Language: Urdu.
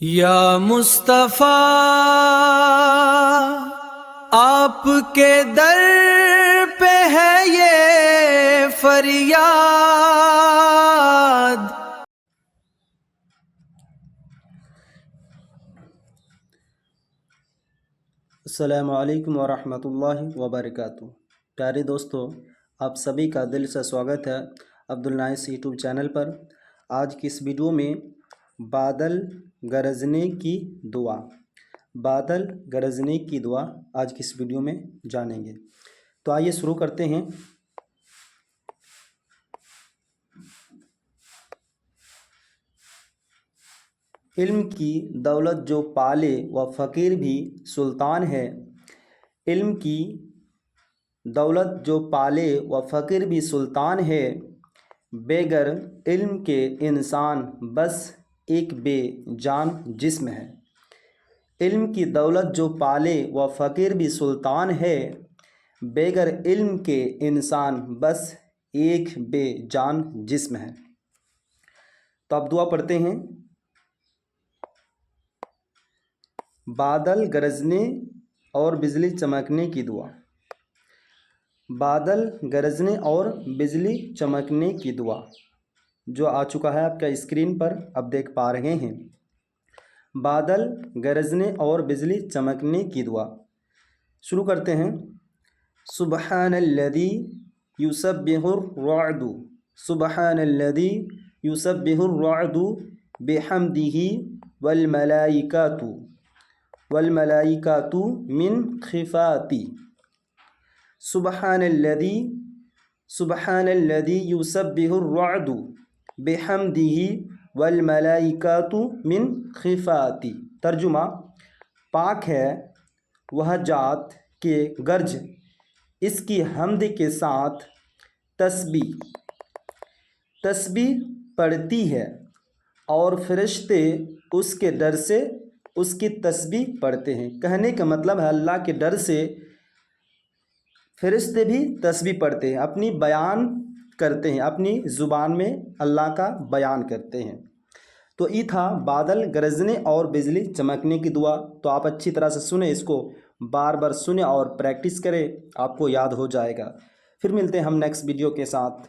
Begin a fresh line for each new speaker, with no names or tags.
یا مصطفیٰ آپ کے در پہ ہے یہ فریاد۔
السلام علیکم ورحمۃ اللہ وبرکاتہ۔ پیارے دوستو، آپ سبھی کا دل سے سواگت ہے عبدالناس یوٹیوب چینل پر۔ آج کی اس ویڈیو میں بادل گرجنے کی دعا آج کی اس ویڈیو میں جانیں گے۔ تو آئیے شروع کرتے ہیں۔ علم کی دولت جو پالے وہ فقیر بھی سلطان ہے۔ علم کی دولت جو پالے وہ فقیر بھی سلطان ہے۔ بغیر علم کے انسان بس ایک بے جان جسم ہے۔ علم کی دولت جو پالے وہ فقیر بھی سلطان ہے۔ بغیر علم کے انسان بس ایک بے جان جسم ہے۔ تو اب دعا پڑھتے ہیں۔ بادل گرجنے اور بجلی چمکنے کی دعا۔ بادل گرجنے اور بجلی چمکنے کی دعا جو آ چکا ہے آپ کا اسکرین پر، اب دیکھ پا رہے ہیں۔ بادل گرجنے اور بجلی چمکنے کی دعا شروع کرتے ہیں۔ سبحان الذی یسبح الرعد سبحان الذی یسبح الرعد بحمدہ والملائکۃ من خیفتی۔ سبحان الذی یسبح الرعد بحمدہ والملائکۃ من خیفتی۔ ترجمہ: پاک ہے وہ ذات کہ گرج اس کی حمد کے ساتھ تسبیح پڑھتی ہے، اور فرشتے اس کے ڈر سے اس کی تسبیح پڑھتے ہیں۔ کہنے کا مطلب ہے اللہ کے ڈر سے فرشتے بھی تسبیح پڑھتے ہیں، اپنی بیان کرتے ہیں، اپنی زبان میں اللہ کا بیان کرتے ہیں۔ تو یہ تھا بادل گرجنے اور بجلی چمکنے کی دعا۔ تو آپ اچھی طرح سے سنیں، اس کو بار بار سنیں اور پریکٹس کریں، آپ کو یاد ہو جائے گا۔ پھر ملتے ہیں ہم نیکسٹ ویڈیو کے ساتھ۔